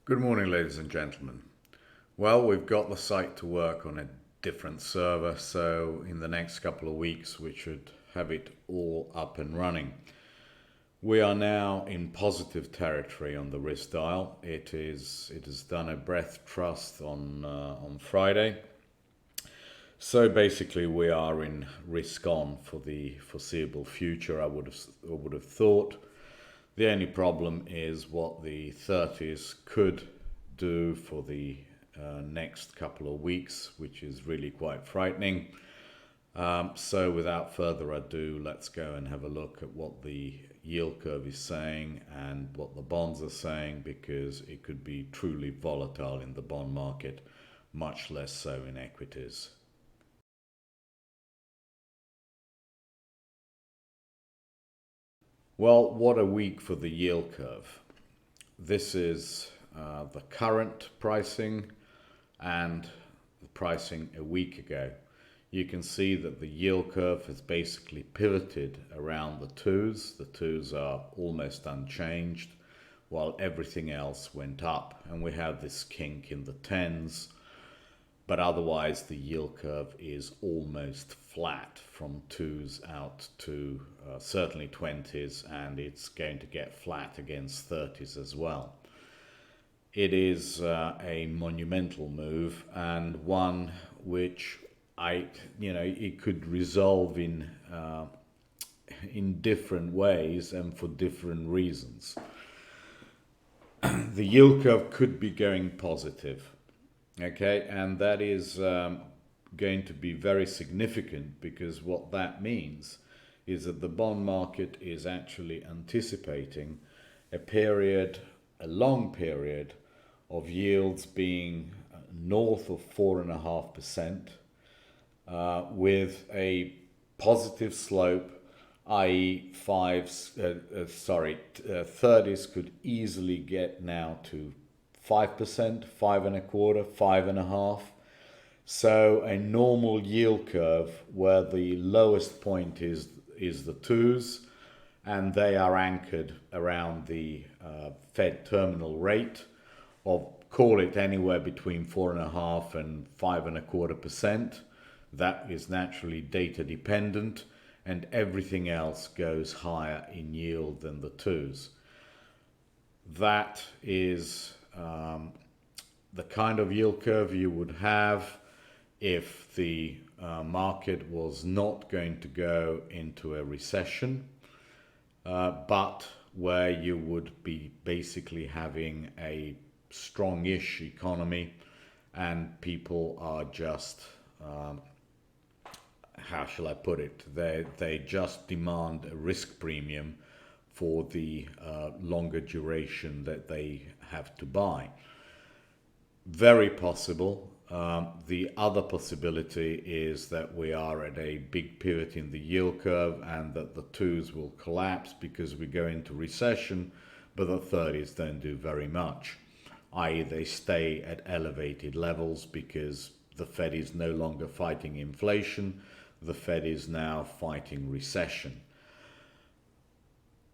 Good morning, ladies and gentlemen. Well, we've got the site to work on a different server, so in the next couple of weeks we should have it all up and running. We are now in positive territory on the risk dial. It has done a breath trust on Friday. So basically we are in risk on for the foreseeable future, I would have thought. The only problem is what the 30s could do for the next couple of weeks, which is really quite frightening. So without further ado, let's go and have a look at what the yield curve is saying and what the bonds are saying, because it could be truly volatile in the bond market, much less so in equities. Well, what a week for the yield curve. This is the current pricing and the pricing a week ago. You can see that the yield curve has basically pivoted around the twos. The twos are almost unchanged while everything else went up, and we have this kink in the tens. But otherwise the yield curve is almost flat from twos out to certainly 20s, and it's going to get flat against 30s as well. It is a monumental move, and one which it could resolve in different ways and for different reasons. The yield curve could be going positive. Okay, and that is going to be very significant, because what that means is that the bond market is actually anticipating a long period of yields being north of 4.5%, with a positive slope, i.e. 30s could easily get now to 5%, 5.25%, 5.5%. So a normal yield curve where the lowest point is the twos, and they are anchored around the Fed terminal rate of, call it anywhere between 4.5% and 5.25%. That is naturally data dependent, and everything else goes higher in yield than the twos. That is the kind of yield curve you would have if the market was not going to go into a recession, but where you would be basically having a strong-ish economy, and people are just, how shall I put it, they just demand a risk premium for the longer duration that they have to buy. Very possible. The other possibility is that we are at a big pivot in the yield curve, and that the twos will collapse because we go into recession, but the 30s don't do very much, i.e. they stay at elevated levels because the Fed is no longer fighting inflation, the Fed is now fighting recession.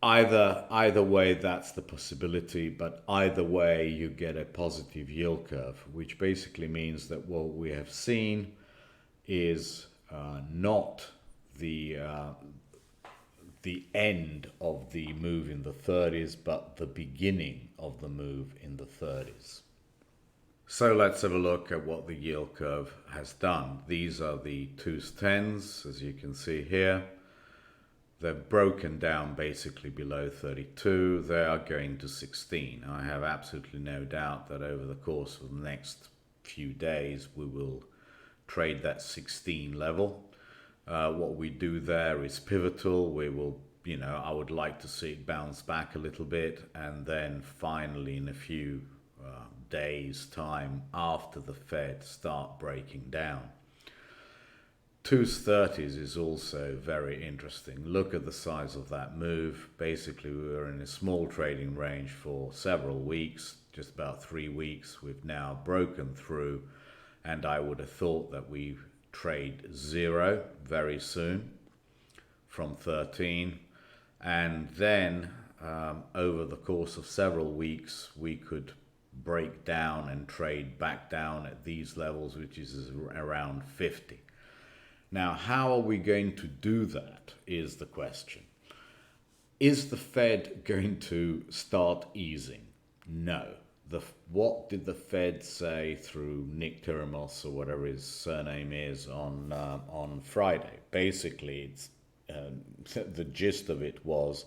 Either way, that's the possibility, but either way you get a positive yield curve, which basically means that what we have seen is not the end of the move in the 30s, but the beginning of the move in the 30s. So let's have a look at what the yield curve has done. These are the 2s 10s, as you can see here. They've broken down basically below 32. They are going to 16. I have absolutely no doubt that over the course of the next few days we will trade that 16 level. What we do there is pivotal. We will, I would like to see it bounce back a little bit, and then finally in a few days' time after the Fed start breaking down. 2s 30s is also very interesting. Look at the size of that move. Basically, we were in a small trading range for several weeks, just about 3 weeks. We've now broken through, and I would have thought that we trade 0 very soon from 13. And then over the course of several weeks, we could break down and trade back down at these levels, which is around 50. Now, how are we going to do that is the question. Is the Fed going to start easing? No. What did the Fed say through Nick Tiramos, or whatever his surname is, on Friday? Basically, it's the gist of it was,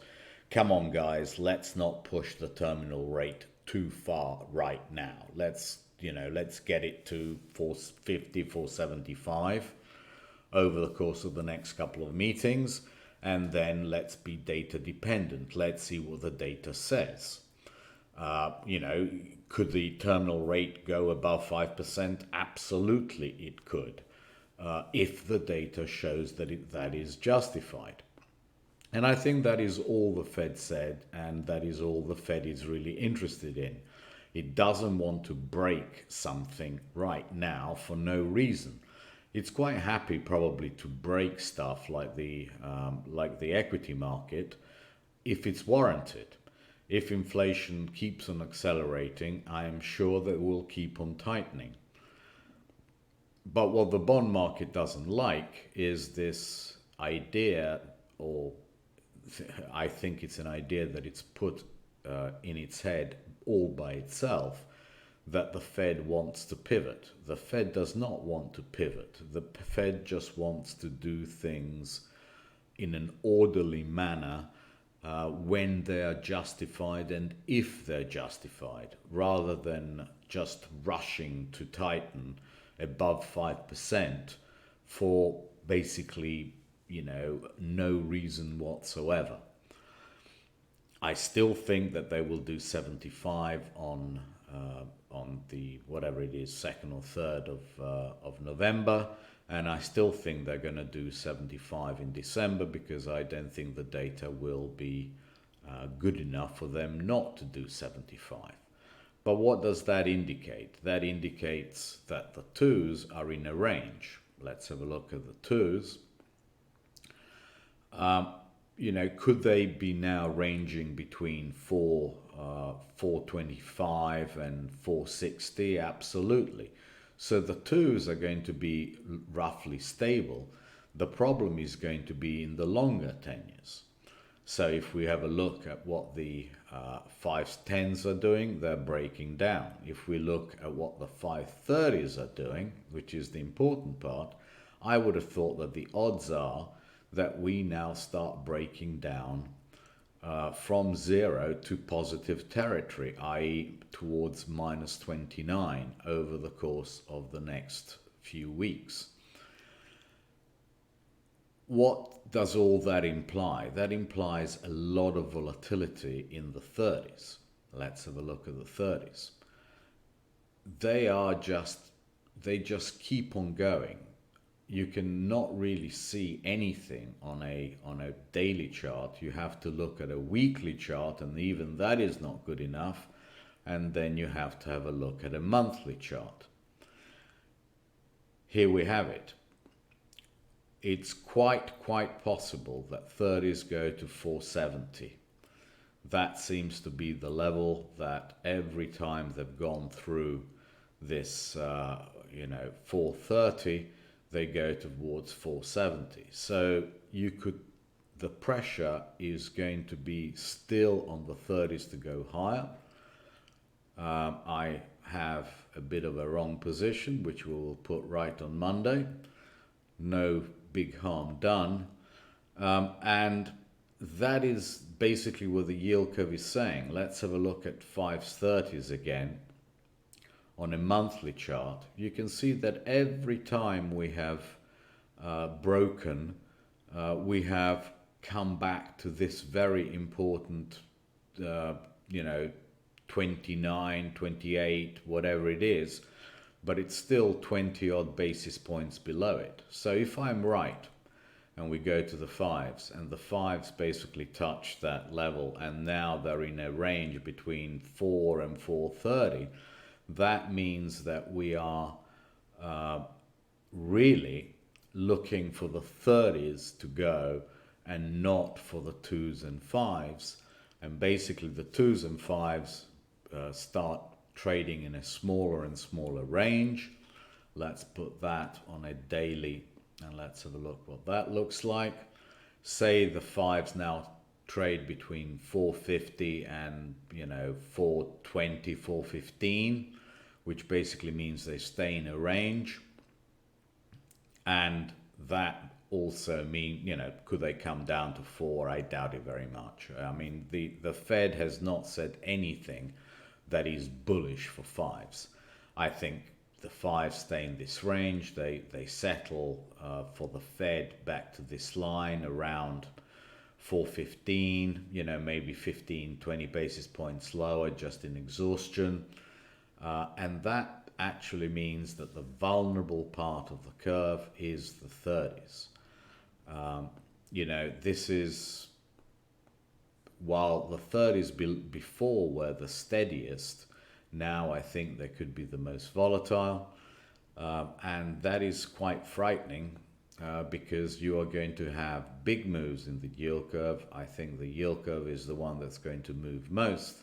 come on guys, let's not push the terminal rate too far right now. Let's get it to 450, 475 over the course of the next couple of meetings, and then let's be data dependent. Let's see what the data says. Could the terminal rate go above 5%? Absolutely it could, if the data shows that is justified. And I think that is all the Fed said, and that is all the Fed is really interested in. It doesn't want to break something right now for no reason. It's quite happy probably to break stuff like the equity market if it's warranted. If inflation keeps on accelerating, I am sure that we'll keep on tightening. But what the bond market doesn't like is this idea, or I think it's an idea that it's put in its head all by itself, that the Fed wants to pivot. The Fed does not want to pivot. The Fed just wants to do things in an orderly manner when they are justified and if they're justified, rather than just rushing to tighten above 5% for basically, no reason whatsoever. I still think that they will do 75 on the whatever it is, 2nd or 3rd of November, and I still think they're going to do 75 in December, because I don't think the data will be good enough for them not to do 75. But what does that indicate? That indicates that the twos are in a range. Let's have a look at the twos. Could they be now ranging between 425 and 460? Absolutely. So the twos are going to be roughly stable. The problem is going to be in the longer tenures. So if we have a look at what the 510s are doing, they're breaking down. If we look at what the 530s are doing, which is the important part, I would have thought that the odds are that we now start breaking down from 0 to positive territory, i.e. towards minus 29 over the course of the next few weeks. What does all that imply? That implies a lot of volatility in the 30s. Let's have a look at the 30s. They just keep on going. You can not really see anything on a daily chart. You have to look at a weekly chart, and even that is not good enough. And then you have to have a look at a monthly chart. Here we have it. It's quite possible that 30s go to 470. That seems to be the level that every time they've gone through this, 430, they go towards 470. So the pressure is going to be still on the 30s to go higher. I have a bit of a wrong position, which we will put right on Monday. No big harm done. And that is basically what the yield curve is saying. Let's have a look at 530s again. On a monthly chart, you can see that every time we have broken, we have come back to this very important, 29, 28, whatever it is, but it's still 20 odd basis points below it. So if I'm right, and we go to the fives, and the fives basically touch that level, and now they're in a range between 4 and 430, that means that we are really looking for the 30s to go and not for the 2s and 5s. And basically the 2s and 5s start trading in a smaller and smaller range. Let's put that on a daily and let's have a look what that looks like. Say the fives now trade between 450 and 420, 415, which basically means they stay in a range. And that also mean, could they come down to 4? I doubt it very much. I mean, the Fed has not said anything that is bullish for fives. I think the fives stay in this range. They settle for the Fed back to this line around 415, maybe 15, 20 basis points lower just in exhaustion. And that actually means that the vulnerable part of the curve is the 30s. This is, while the 30s before were the steadiest, now I think they could be the most volatile. And that is quite frightening because you are going to have big moves in the yield curve. I think the yield curve is the one that's going to move most.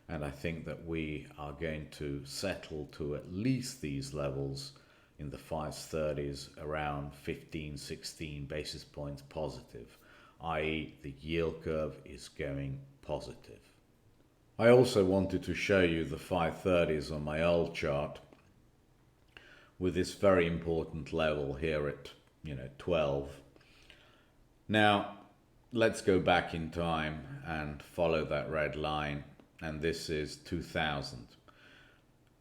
And I think that we are going to settle to at least these levels in the 530s around 15, 16 basis points positive, i.e. the yield curve is going positive. I also wanted to show you the 530s on my old chart with this very important level here at 12. Now let's go back in time and follow that red line, and this is 2000.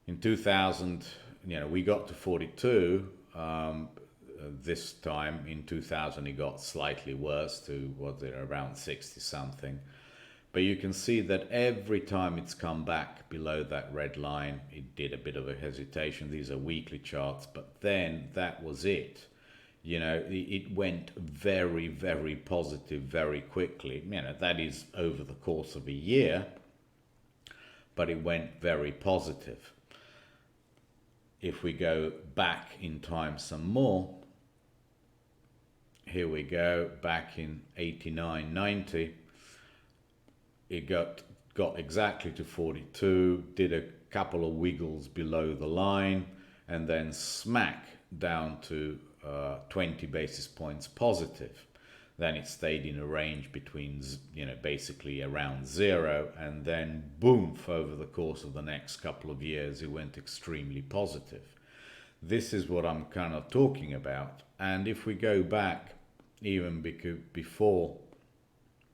In 2000, we got to 42. This time in 2000 it got slightly worse to around 60 something. But you can see that every time it's come back below that red line, it did a bit of a hesitation. These are weekly charts, but then that was it. It went very, very positive very quickly. That is over the course of a year, but it went very positive. If we go back in time some more, here we go, back in 89, 90, it got exactly to 42, did a couple of wiggles below the line, and then smack down to 20 basis points positive. Then it stayed in a range between, basically around 0, and then boom, over the course of the next couple of years, it went extremely positive. This is what I'm kind of talking about. And if we go back even before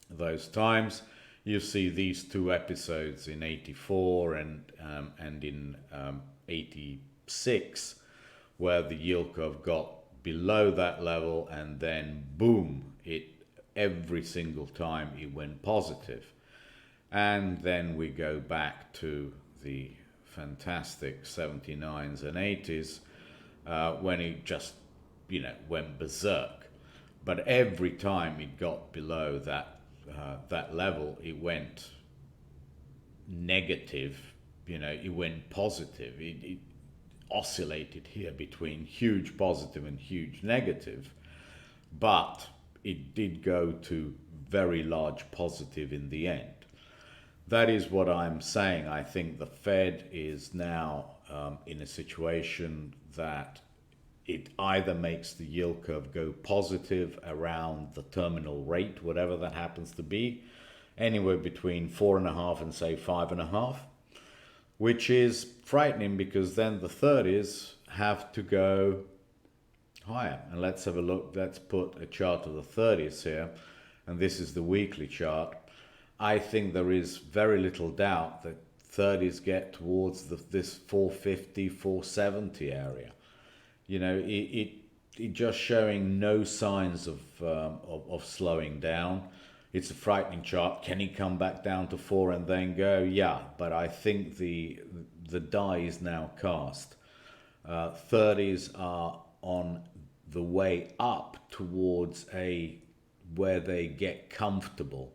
those times, you see these two episodes in 84 and in 86, where the yield curve got below that level, and then boom, every single time it went positive. And then we go back to the fantastic 79s and 80s when it just went berserk. But every time it got below that level, it went negative, it went positive. It oscillated here between huge positive and huge negative, but it did go to very large positive in the end. That is what I'm saying. I think the Fed is now in a situation that it either makes the yield curve go positive around the terminal rate, whatever that happens to be, anywhere between 4.5 and say 5.5, which is frightening because then the 30s have to go higher. And let's have a look. Let's put a chart of the 30s here, and this is the weekly chart. I think there is very little doubt that 30s get towards this 450, 470 area. It just showing no signs of slowing down. It's a frightening chart. Can it come back down to 4 and then go? Yeah, but I think the die is now cast. 30s are on the way up towards where they get comfortable.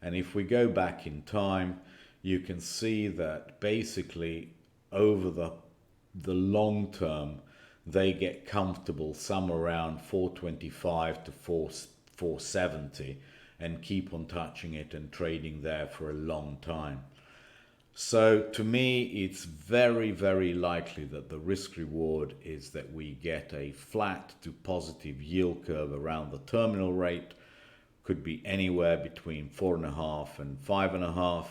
And if we go back in time, you can see that basically over the long term, they get comfortable somewhere around 425 to 470 and keep on touching it and trading there for a long time. So to me, it's very, very likely that the risk reward is that we get a flat to positive yield curve around the terminal rate. Could be anywhere between 4.5 and 5.5,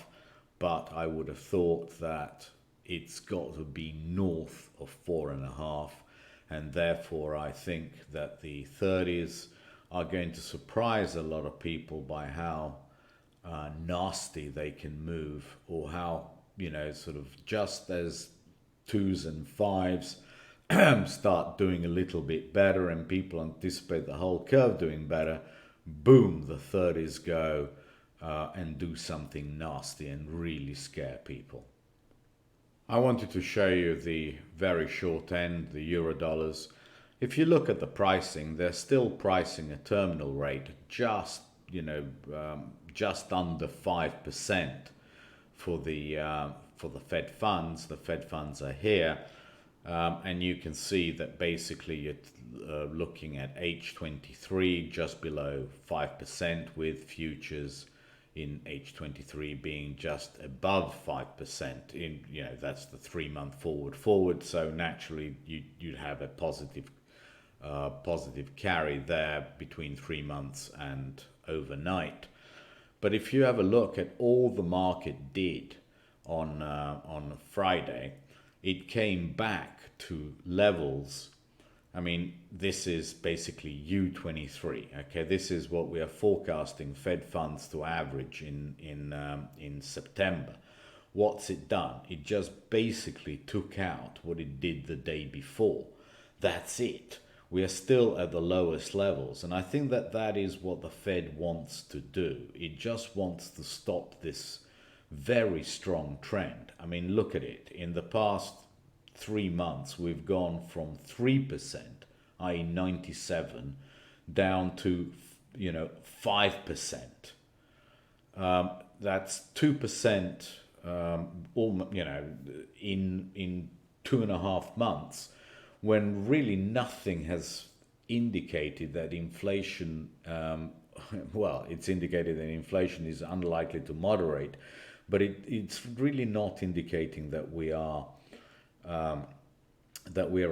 but I would have thought that it's got to be north of 4.5, and therefore I think that the 30s are going to surprise a lot of people by how nasty they can move, or how, sort of just as twos and fives start doing a little bit better and people anticipate the whole curve doing better, boom, the 30s go and do something nasty and really scare people. I wanted to show you the very short end, the euro dollars. If you look at the pricing, they're still pricing a terminal rate just, just under 5% for the Fed funds. The Fed funds are here, and you can see that basically you're looking at H23 just below 5%, with futures in H23 being just above 5%. In that's the 3-month forward. So naturally you'd have a positive carry there between 3 months and overnight. But if you have a look at all the market did on Friday, it came back to levels. I mean, this is basically U23. Okay, this is what we are forecasting Fed funds to average in September. What's it done? It just basically took out what it did the day before. That's it. We are still at the lowest levels, and I think that that is what the Fed wants to do. It just wants to stop this very strong trend. I mean, look at it. In the past 3 months, we've gone from 3%, i.e. 97, down to 5%. That's 2%, in 2.5 months, when really nothing has indicated that inflation, it's indicated that inflation is unlikely to moderate, but it's really not indicating that we are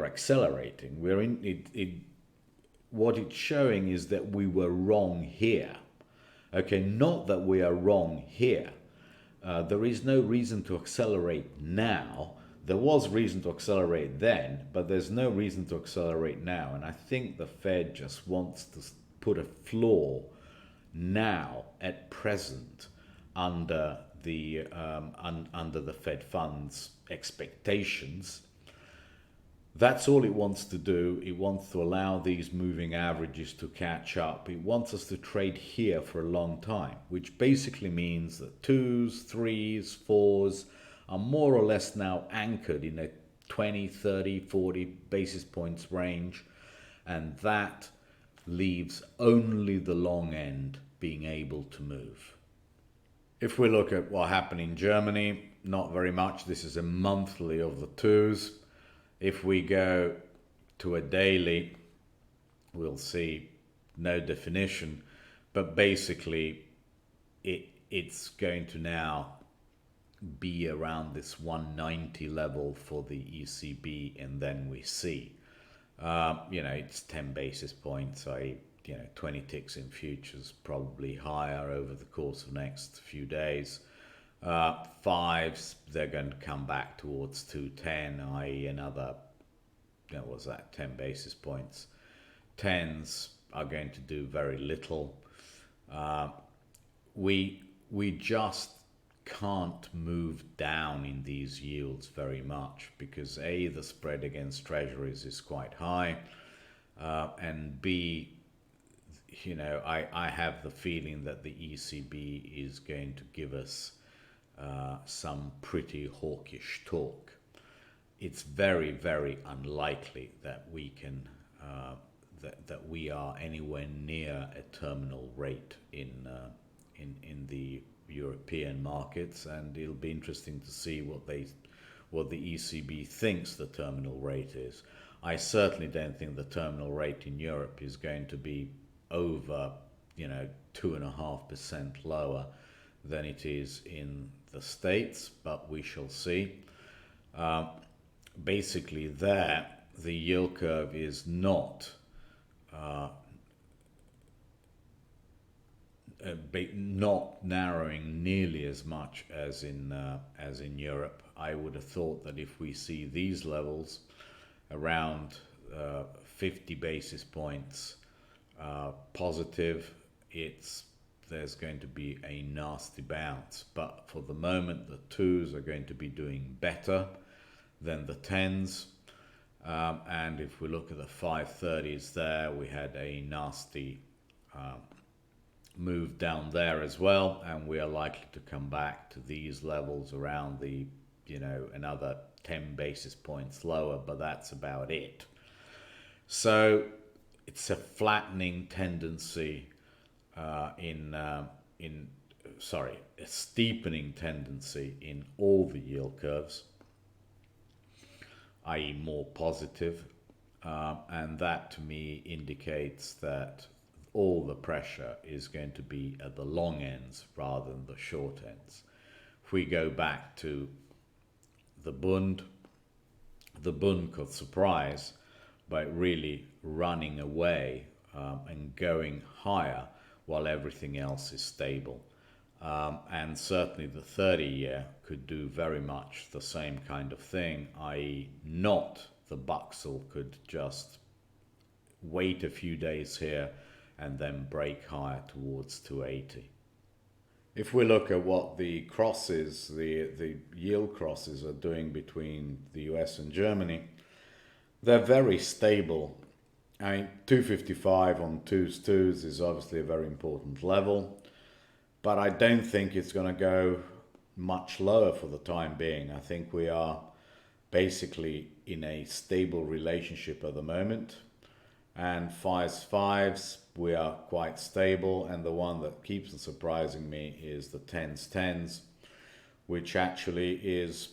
accelerating. We're in it. What it's showing is that we were wrong here. Okay, not that we are wrong here. There is no reason to accelerate now. There was reason to accelerate then, but there's no reason to accelerate now. And I think the Fed just wants to put a floor now, at present, under the Fed funds expectations. That's all it wants to do. It wants to allow these moving averages to catch up. It wants us to trade here for a long time, which basically means that 2s, 3s, 4s are more or less now anchored in a 20, 30, 40 basis points range, and that leaves only the long end being able to move. If we look at what happened in Germany, not very much. This is a monthly of the 2s. If we go to a daily, we'll see no definition, but basically it's going to now be around this 190 level for the ECB, and then we see, it's 10 basis points, 20 ticks in futures, probably higher over the course of the next few days. 5s, they're going to come back towards 210, i.e. another, 10 basis points. 10s are going to do very little. We just can't move down in these yields very much, because A, the spread against treasuries is quite high, and B, I have the feeling that the ECB is going to give us some pretty hawkish talk. It's very, very unlikely that we can that we are anywhere near a terminal rate in the European markets, and it'll be interesting to see what the ECB thinks the terminal rate is. I certainly don't think the terminal rate in Europe is going to be over 2.5% lower than it is in the States, but we shall see. Basically there, the yield curve is not not narrowing nearly as much as in Europe. I would have thought that if we see these levels around 50 basis points positive, there's going to be a nasty bounce. But for the moment, the 2s are going to be doing better than the 10s. And if we look at the 530s there, we had a nasty move down there as well, and we are likely to come back to these levels around the, another 10 basis points lower, but that's about it. So it's a flattening tendency a steepening tendency in all the yield curves, i.e. more positive, and that to me indicates that all the pressure is going to be at the long ends rather than the short ends. If we go back to the Bund could surprise by really running away and going higher while everything else is stable. And certainly the 30-year could do very much the same kind of thing, i.e. not the Buxel could just wait a few days here and then break higher towards 280. If we look at what the crosses, the yield crosses are doing between the US and Germany, they're very stable. I mean, 255 on 2s is obviously a very important level, but I don't think it's going to go much lower for the time being. I think we are basically in a stable relationship at the moment, and 5s, we are quite stable, and the one that keeps on surprising me is the 10s, which actually is,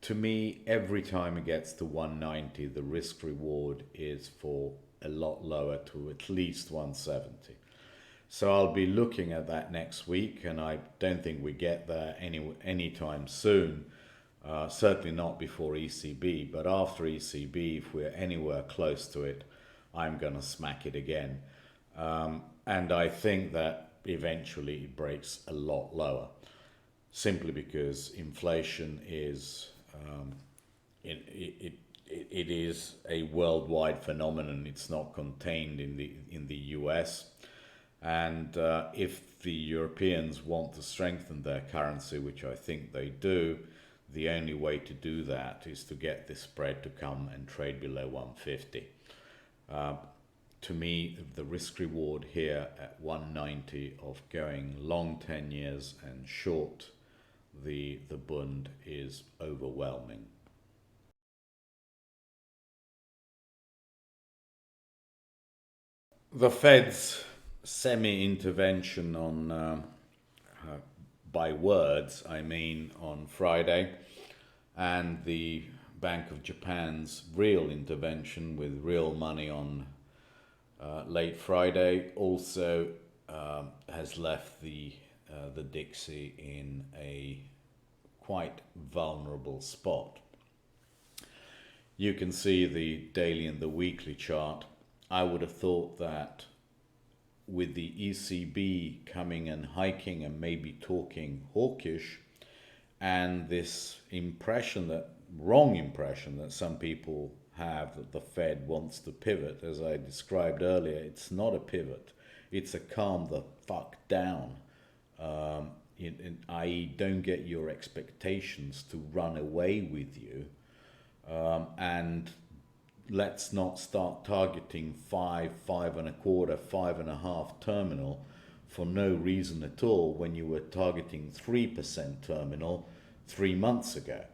to me, every time it gets to 190, the risk reward is for a lot lower, to at least 170. So I'll be looking at that next week, and I don't think we get there anytime soon. Certainly not before ECB, but after ECB, if we're anywhere close to it, I'm going to smack it again. And I think that eventually it breaks a lot lower, simply because inflation is it is a worldwide phenomenon. It's not contained in the US. And if the Europeans want to strengthen their currency, which I think they do, the only way to do that is to get this spread to come and trade below 150. To me, the risk reward here at 190 of going long 10 years and short the Bund is overwhelming. The Fed's semi-intervention on by words, I mean, on Friday, and the Bank of Japan's real intervention with real money on late Friday also has left the Dixie in a quite vulnerable spot. You can see the daily and the weekly chart. I would have thought that with the ECB coming and hiking and maybe talking hawkish, and this wrong impression that some people have that the Fed wants to pivot, as I described earlier, it's not a pivot. It's a calm the fuck down, i.e. don't get your expectations to run away with you, and let's not start targeting 5.25, 5.5 terminal for no reason at all when you were targeting 3% terminal 3 months ago.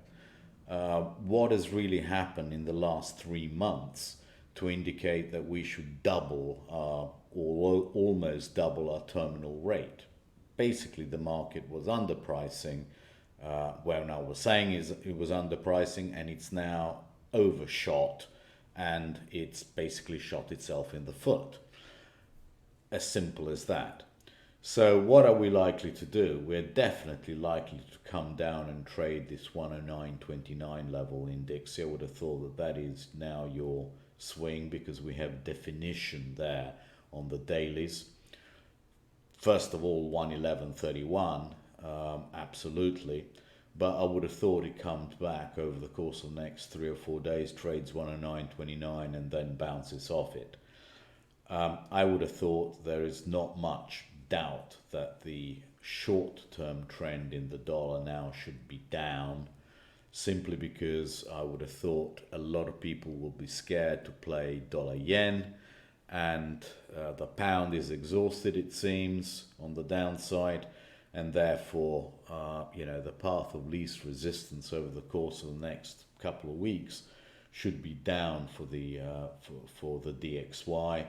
What has really happened in the last 3 months to indicate that we should double or almost double our terminal rate? Basically, the market was underpricing. What I was saying is it was underpricing, and it's now overshot, and it's basically shot itself in the foot. As simple as that. So what are we likely to do? We're definitely likely to come down and trade this 109.29 level in Dixie. I would have thought that that is now your swing, because we have definition there on the dailies. First of all, 111.31, absolutely. But I would have thought it comes back over the course of the next 3 or 4 days, trades 109.29 and then bounces off it. I would have thought there is not much doubt that the short-term trend in the dollar now should be down, simply because I would have thought a lot of people will be scared to play dollar yen, and the pound is exhausted, it seems, on the downside, and therefore the path of least resistance over the course of the next couple of weeks should be down for the DXY,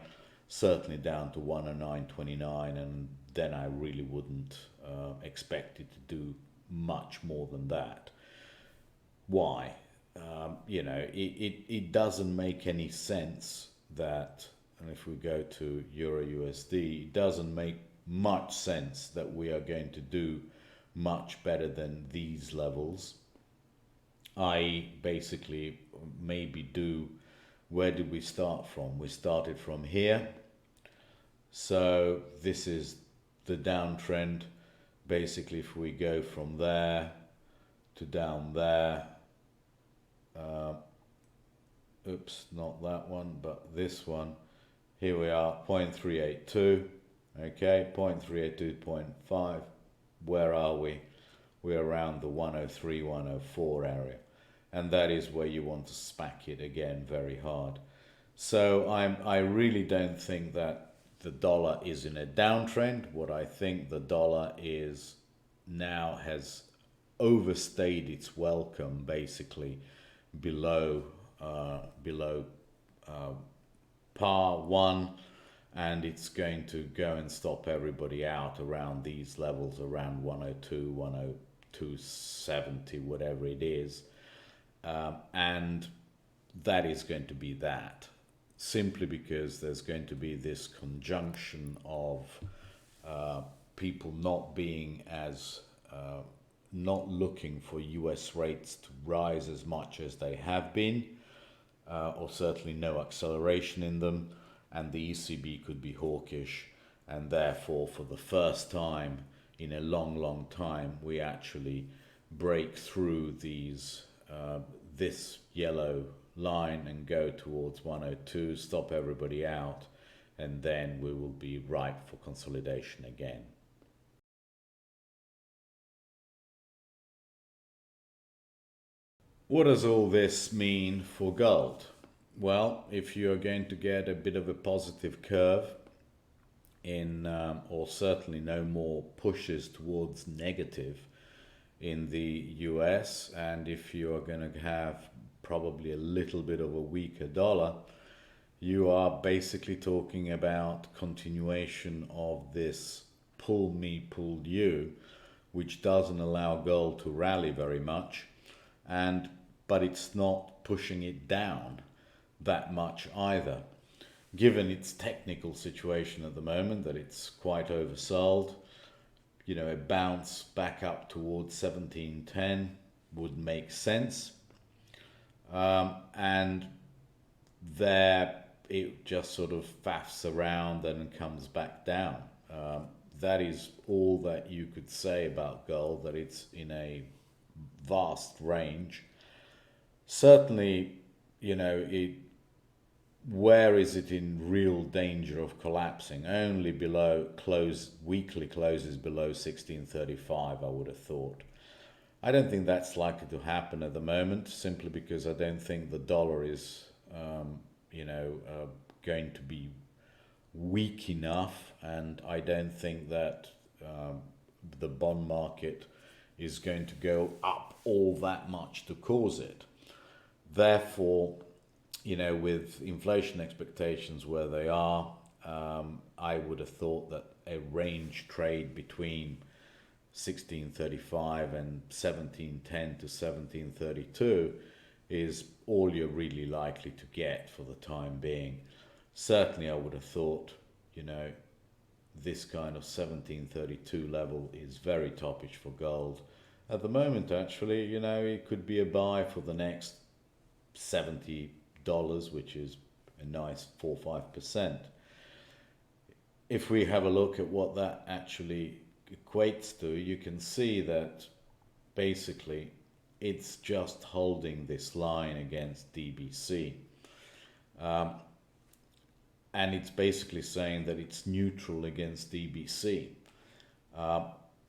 certainly down to 109.29, and then I really wouldn't expect it to do much more than that. Why? It doesn't make any sense that, and if we go to Euro USD, it doesn't make much sense that we are going to do much better than these levels. I basically maybe do, where did we start from? We started from here. So this is the downtrend. Basically, if we go from there to down there, oops, not that one, but this one, here we are, 0.382, okay, 0.382, 0.5, where are we? We're around the 103, 104 area, and that is where you want to smack it again very hard. So I really don't think that the dollar is in a downtrend. What I think the dollar is now has overstayed its welcome, basically below par one, and it's going to go and stop everybody out around these levels, around 102, 102.70, whatever it is, and that is going to be that, simply because there's going to be this conjunction of people not being as not looking for US rates to rise as much as they have been, or certainly no acceleration in them, and the ECB could be hawkish, and therefore for the first time in a long time we actually break through these this yellow line and go towards 102, stop everybody out, and then we will be ripe for consolidation again. What does all this mean for gold? Well, if you're going to get a bit of a positive curve in, or certainly no more pushes towards negative in the US, and if you are going to have probably a little bit of a weaker dollar, you are basically talking about continuation of this pull me, pull you, which doesn't allow gold to rally very much, but it's not pushing it down that much either, given its technical situation at the moment, that it's quite oversold. A bounce back up towards 1710 would make sense, and there it just sort of faffs around and comes back down. That is all that you could say about gold, that it's in a vast range. Certainly, where is it in real danger of collapsing? Only below weekly closes below 1635, I would have thought. I don't think that's likely to happen at the moment, simply because I don't think the dollar is going to be weak enough, and I don't think that the bond market is going to go up all that much to cause it. Therefore, with inflation expectations where they are, I would have thought that a range trade between 1635 and 1710 to 1732 is all you're really likely to get for the time being. Certainly, I would have thought, this kind of 1732 level is very toppish for gold. At the moment, actually, you know, it could be a buy for the next $70, which is a nice 4 or 5%. If we have a look at what that actually equates to, you can see that basically it's just holding this line against DBC. And it's basically saying that it's neutral against DBC.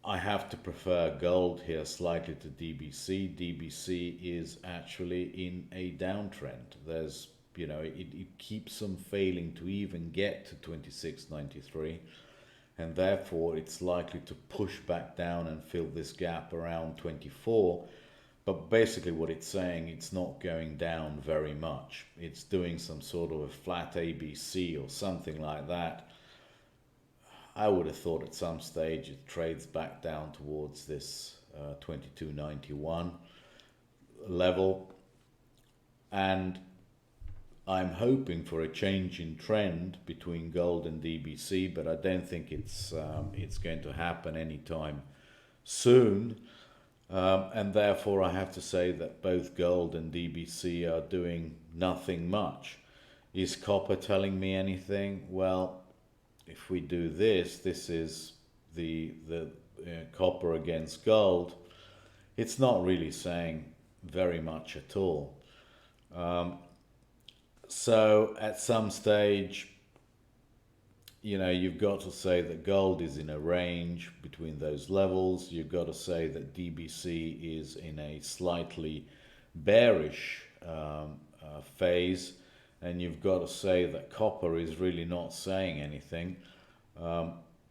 I have to prefer gold here slightly to DBC. DBC is actually in a downtrend. There's, you know, it keeps on failing to even get to 26.93, and therefore it's likely to push back down and fill this gap around 24. But basically what it's saying, it's not going down very much. It's doing some sort of a flat ABC or something like that. I would have thought at some stage it trades back down towards this 22.91 level. And I'm hoping for a change in trend between gold and DBC, but I don't think it's going to happen anytime soon. And therefore I have to say that both gold and DBC are doing nothing much. Is copper telling me anything? Well, if we do this, this is the copper against gold. It's not really saying very much at all. So at some stage, you know, you've got to say that gold is in a range between those levels. You've got to say that DBC is in a slightly bearish phase. And you've got to say that copper is really not saying anything.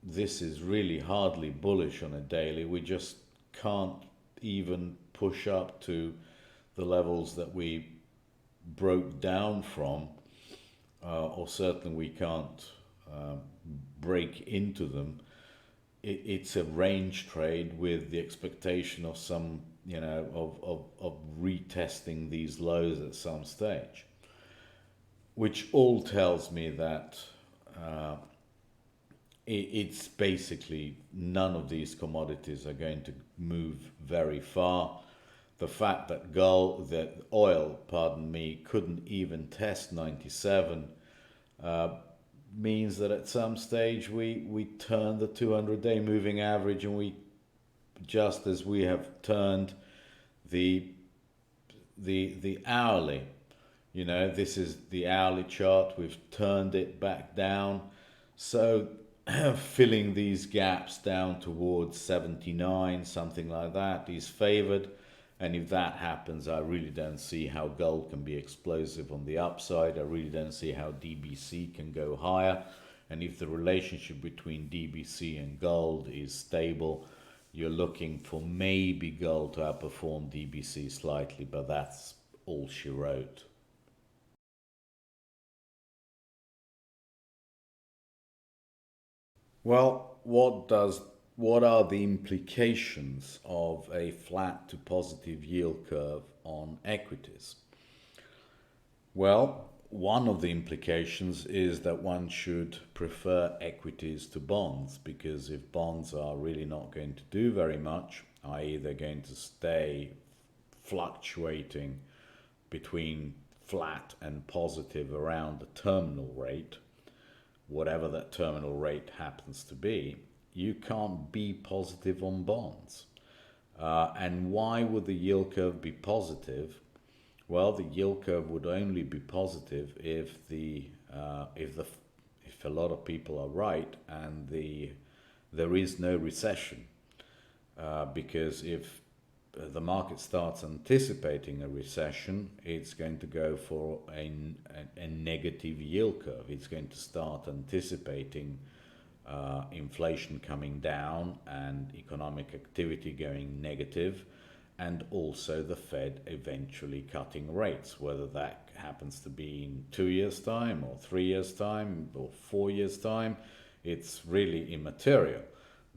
This is really hardly bullish on a daily. We just can't even push up to the levels that we broke down from, or certainly we can't break into them. It's a range trade with the expectation of some, you know, of retesting these lows at some stage, which all tells me that it's basically none of these commodities are going to move very far. The fact that oil, couldn't even test 97 means that at some stage we turn the 200-day moving average, and we, just as we have turned the hourly. You know, this is the hourly chart. We've turned it back down. So filling these gaps down towards 79, something like that, is favored. And if that happens, I really don't see how gold can be explosive on the upside. I really don't see how DBC can go higher. And if the relationship between DBC and gold is stable, you're looking for maybe gold to outperform DBC slightly, but that's all she wrote. Well, what are the implications of a flat to positive yield curve on equities? Well, one of the implications is that one should prefer equities to bonds, because if bonds are really not going to do very much, i.e. they're going to stay fluctuating between flat and positive around the terminal rate, whatever that terminal rate happens to be, you can't be positive on bonds. And why would the yield curve be positive? Well, the yield curve would only be positive if a lot of people are right and there is no recession. Because if the market starts anticipating a recession, it's going to go for a negative yield curve. It's going to start anticipating inflation coming down and economic activity going negative, and also the Fed eventually cutting rates, whether that happens to be in 2 years' time or 3 years' time or 4 years' time. It's really immaterial.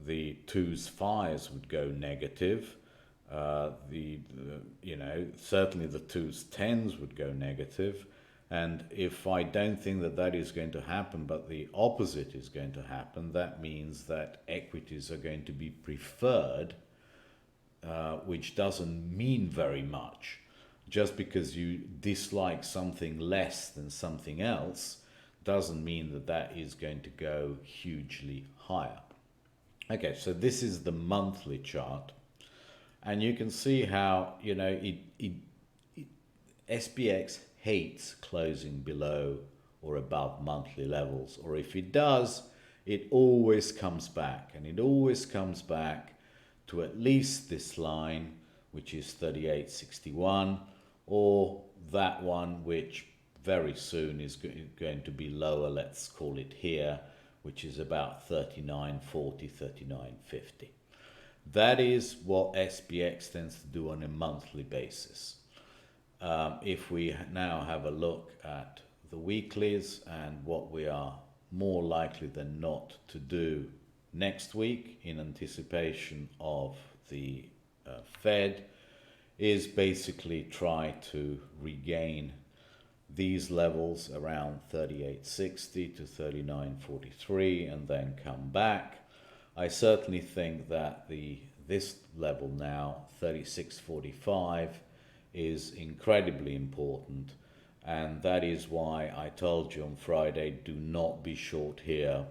The 2s, 5s would go negative. Certainly the 2s, 10s would go negative, And if I don't think that that is going to happen, but the opposite is going to happen, that means that equities are going to be preferred, which doesn't mean very much. Just because you dislike something less than something else doesn't mean that that is going to go hugely higher. Okay, so this is the monthly chart. And you can see how, SPX hates closing below or above monthly levels. Or if it does, it always comes back. And it always comes back to at least this line, which is 38.61, or that one, which very soon is going to be lower, let's call it here, which is about 39.40, 39.50. That is what SPX tends to do on a monthly basis. If we now have a look at the weeklies and what we are more likely than not to do next week in anticipation of the Fed, is basically try to regain these levels around 38.60 to 39.43 and then come back. I certainly think that this level now, 36.45, is incredibly important, and that is why I told you on Friday, do not be short here,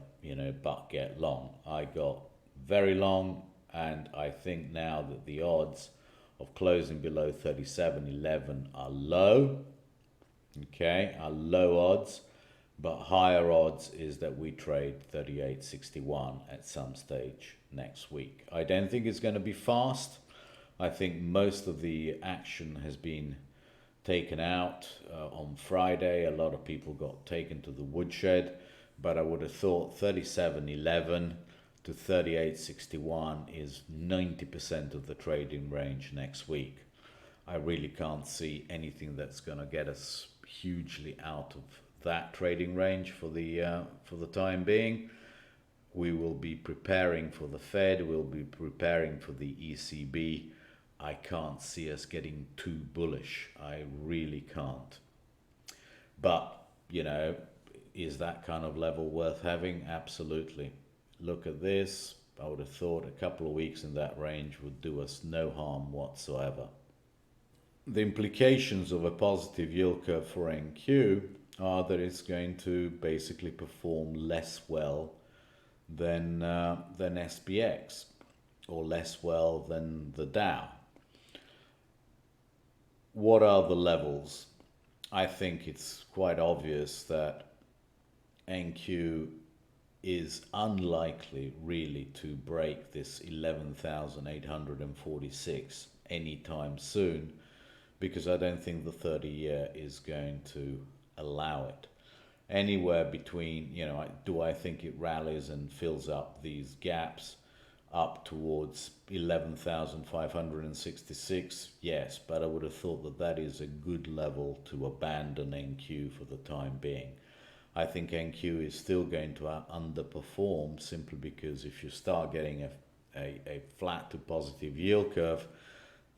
but get long. I got very long, and I think now that the odds of closing below 37.11 are low, are low odds, but higher odds is that we trade 38.61 at some stage next week. I don't think it's going to be fast. I think most of the action has been taken out on Friday. A lot of people got taken to the woodshed, but I would have thought 37.11 to 38.61 is 90% of the trading range next week. I really can't see anything that's going to get us hugely out of that trading range for the time being. We will be preparing for the Fed. We'll be preparing for the ECB. I can't see us getting too bullish. I really can't. But, is that kind of level worth having? Absolutely. Look at this. I would have thought a couple of weeks in that range would do us no harm whatsoever. The implications of a positive yield curve for NQ are that it's going to basically perform less well than SPX, or less well than the Dow. What are the levels? I think it's quite obvious that NQ is unlikely really to break this 11,846 anytime soon, because I don't think the 30-year is going to allow it. Anywhere between, do I think it rallies and fills up these gaps up towards 11,566? Yes, but I would have thought that that is a good level to abandon NQ for the time being. I think NQ is still going to underperform, simply because if you start getting a flat to positive yield curve,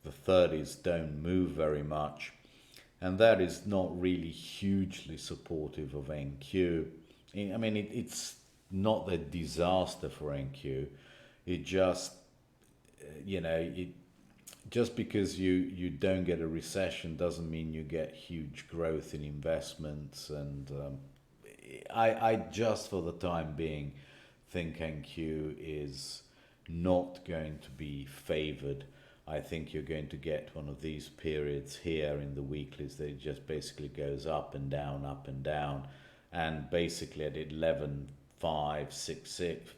the 30s don't move very much, and that is not really hugely supportive of NQ. I mean, it's not a disaster for NQ. It just, just because you don't get a recession doesn't mean you get huge growth in investments. And I just, for the time being, think NQ is not going to be favored. I think you're going to get one of these periods here in the weeklies that it just basically goes up and down, and basically at 11.566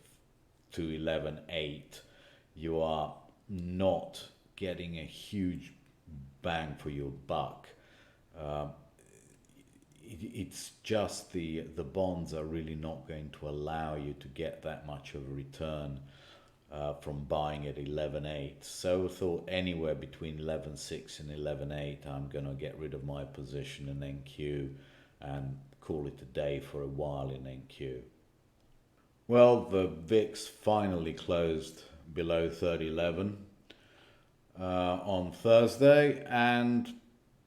to 11.8, you are not getting a huge bang for your buck. It's just the bonds are really not going to allow you to get that much of a return from buying at 11.8. So I thought anywhere between 11.6 and 11.8, I'm going to get rid of my position in NQ and call it a day for a while in NQ. Well, the VIX finally closed below 30.11 on Thursday, and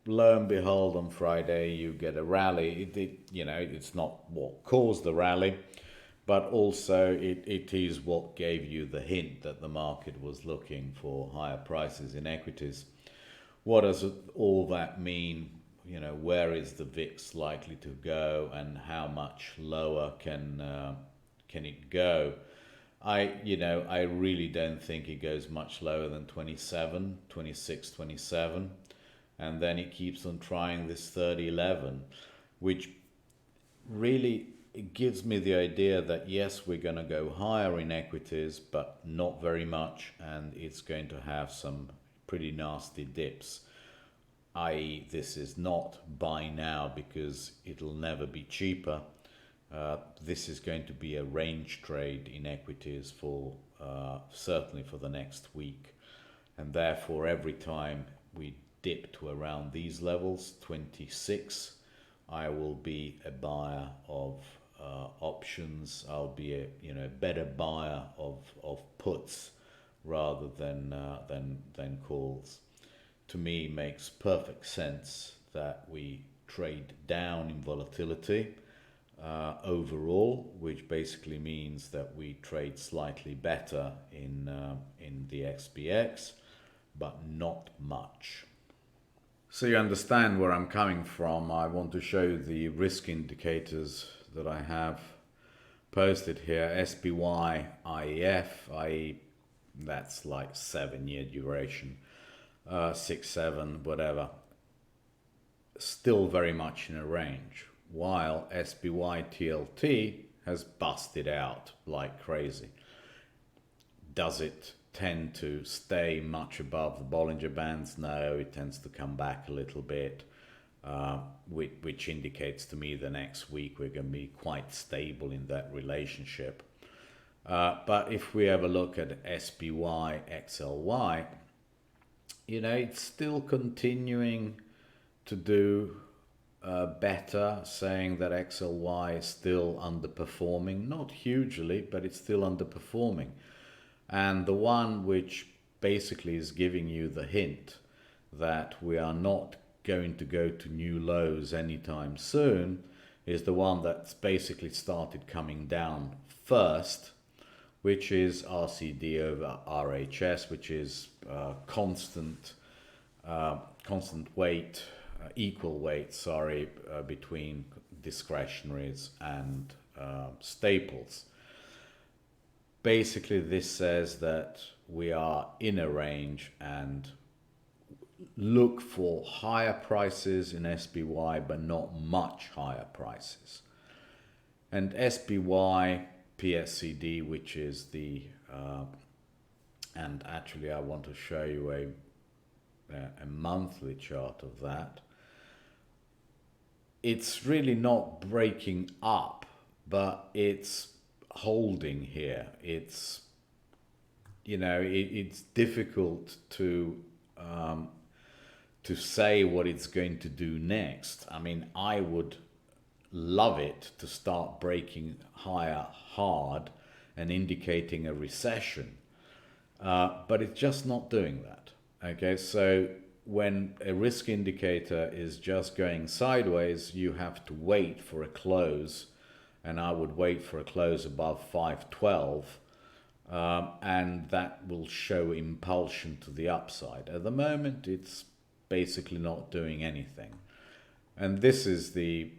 lo and behold, on Friday you get a rally. It's not what caused the rally, but also it is what gave you the hint that the market was looking for higher prices in equities. What does all that mean? Where is the VIX likely to go, and how much lower can it go? I really don't think it goes much lower than 27, 26, 27, and then it keeps on trying this 3011, which really it gives me the idea that yes, we're going to go higher in equities, but not very much, and it's going to have some pretty nasty dips, i.e. this is not buy now because it'll never be cheaper. This is going to be a range trade in equities for certainly for the next week, and therefore every time we dip to around these levels, 26, I will be a buyer of options. I'll be a better buyer of puts rather than calls. To me, makes perfect sense that we trade down in volatility overall, which basically means that we trade slightly better in the XPX, but not much. So you understand where I'm coming from. I want to show the risk indicators that I have posted here. SPY IEF, i.e. that's like 7-year duration, 6, 7, whatever. Still very much in a range, while SPY TLT has busted out like crazy. Does it tend to stay much above the Bollinger Bands? No, it tends to come back a little bit, which indicates to me the next week we're going to be quite stable in that relationship. But if we have a look at SPY XLY, it's still continuing to do better, saying that XLY is still underperforming, not hugely, but it's still underperforming. And the one which basically is giving you the hint that we are not going to go to new lows anytime soon is the one that's basically started coming down first, which is RCD over RHS, which is constant weight, equal weight, between discretionaries and staples. Basically, this says that we are in a range and look for higher prices in SPY, but not much higher prices. And SPY PSCD, which is the, and actually I want to show you a monthly chart of that. It's really not breaking up, but it's holding here. It's it's difficult to say what it's going to do next. I mean, I would love it to start breaking higher hard and indicating a recession, but it's just not doing that. Okay, so when a risk indicator is just going sideways, you have to wait for a close, and I would wait for a close above 512, and that will show impulsion to the upside. At the moment, it's basically not doing anything. And this is the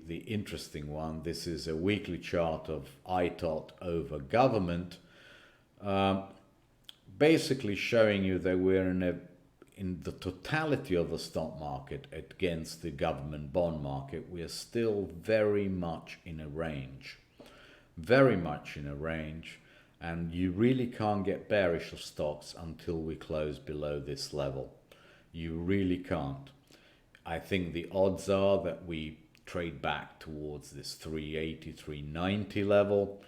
interesting one. This is a weekly chart of ITOT over government, basically showing you that we're in the totality of the stock market against the government bond market, we are still very much in a range. Very much in a range, and you really can't get bearish of stocks until we close below this level. You really can't. I think the odds are that we trade back towards this 380, 390 level.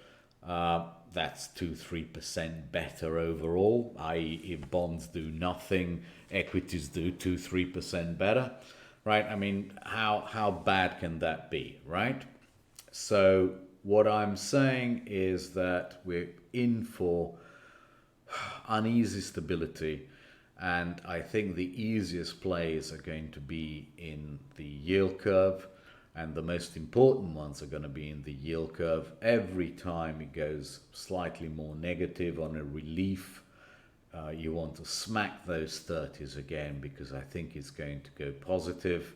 That's 2-3% better overall, i.e. if bonds do nothing, equities do 2-3% better, right? I mean, how bad can that be, right? So what I'm saying is that we're in for uneasy stability, And I think the easiest plays are going to be in the yield curve, and the most important ones are going to be in the yield curve. Every time it goes slightly more negative on a relief, you want to smack those 30s again, because I think it's going to go positive.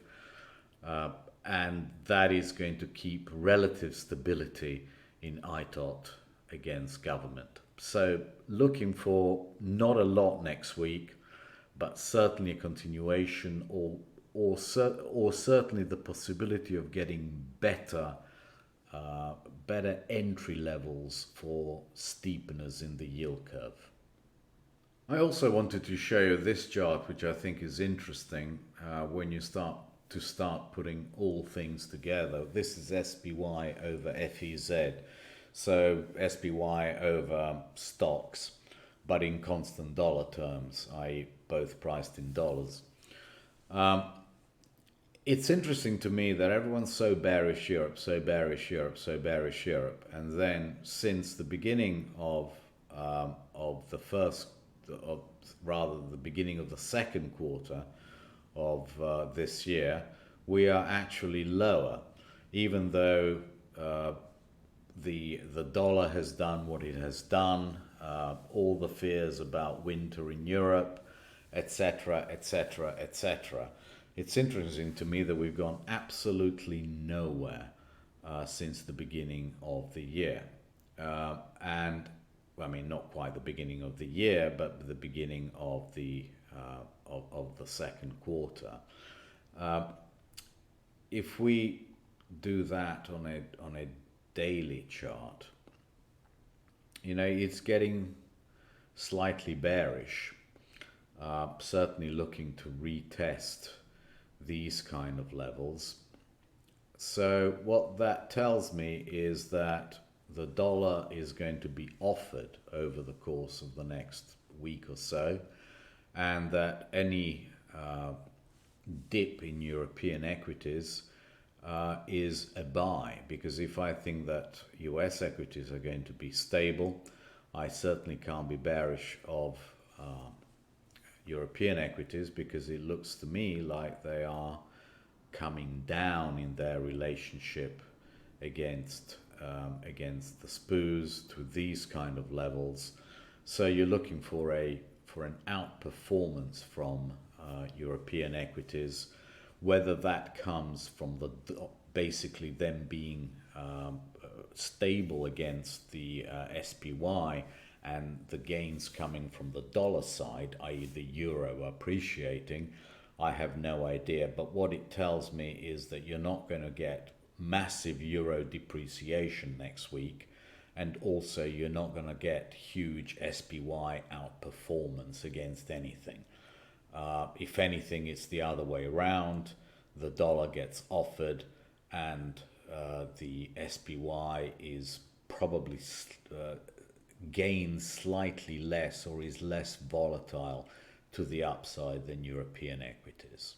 And that is going to keep relative stability in ITOT against government. So looking for not a lot next week, but certainly a continuation, or certainly the possibility of getting better entry levels for steepeners in the yield curve. I also wanted to show you this chart, which I think is interesting when you start putting all things together. This is SPY over FEZ, so SPY over stocks, but in constant dollar terms, i.e. both priced in dollars. It's interesting to me that everyone's so bearish Europe, so bearish Europe, so bearish Europe, and then since the beginning of the the beginning of the second quarter of this year, we are actually lower, even though the dollar has done what it has done, all the fears about winter in Europe, etc., etc., etc. It's interesting to me that we've gone absolutely nowhere since the beginning of the year. And I mean, not quite the beginning of the year, but the beginning of the second quarter. If we do that on a daily chart, you know, it's getting slightly bearish. Certainly looking to retest these kind of levels. So what that tells me is that the dollar is going to be offered over the course of the next week or so, and that any dip in European equities is a buy, because if I think that US equities are going to be stable, I certainly can't be bearish of European equities, because it looks to me like they are coming down in their relationship against the SPUs to these kind of levels. So you're looking for an outperformance from European equities, whether that comes from basically them being stable against the SPY, and the gains coming from the dollar side, i.e. the euro appreciating, I have no idea. But what it tells me is that you're not going to get massive euro depreciation next week, and also you're not going to get huge SPY outperformance against anything. If anything, it's the other way around. The dollar gets offered, and the SPY is probably gains slightly less, or is less volatile to the upside than European equities.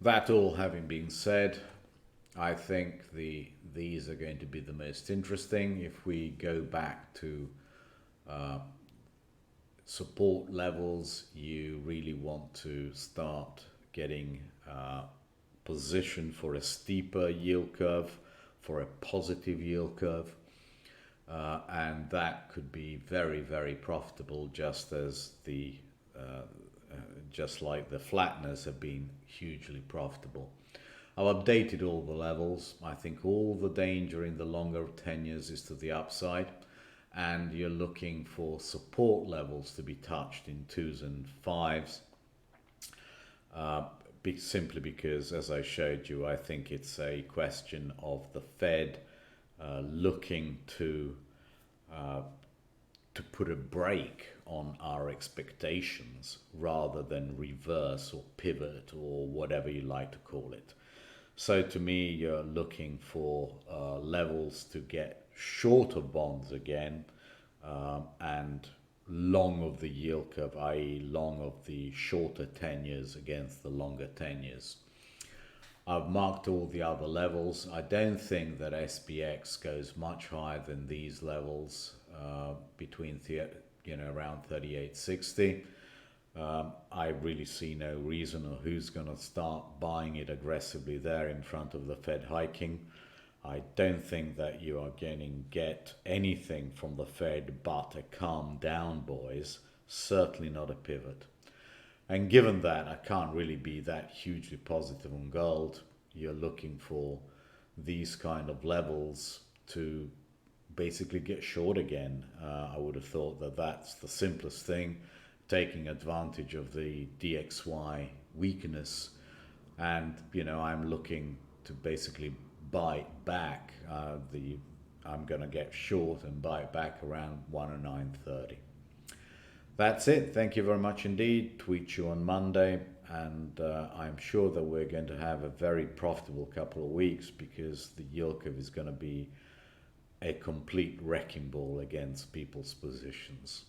That all having been said, I think these are going to be the most interesting. If we go back to support levels, you really want to start getting position for a steeper yield curve, for a positive yield curve, and that could be very, very profitable, just as just like the flatteners have been hugely profitable. I've updated all the levels. I think all the danger in the longer tenures is to the upside, and you're looking for support levels to be touched in 2s and 5s. Simply because, as I showed you, I think it's a question of the Fed looking to put a brake on our expectations rather than reverse or pivot or whatever you like to call it. So to me, you're looking for levels to get short of bonds again, and long of the yield curve, i.e. long of the shorter tenures against the longer tenures. I've marked all the other levels. I don't think that SPX goes much higher than these levels, between around 38.60. I really see no reason or who's going to start buying it aggressively there in front of the Fed hiking. I don't think that you are going to get anything from the Fed but a calm down, boys. Certainly not a pivot. And given that, I can't really be that hugely positive on gold. You're looking for these kind of levels to basically get short again. I would have thought that that's the simplest thing, taking advantage of the DXY weakness. And, I'm looking to basically buy it back. I'm going to get short and buy it back around 109.30. That's it. Thank you very much indeed. Tweet you on Monday, and I'm sure that we're going to have a very profitable couple of weeks because the yield curve is going to be a complete wrecking ball against people's positions.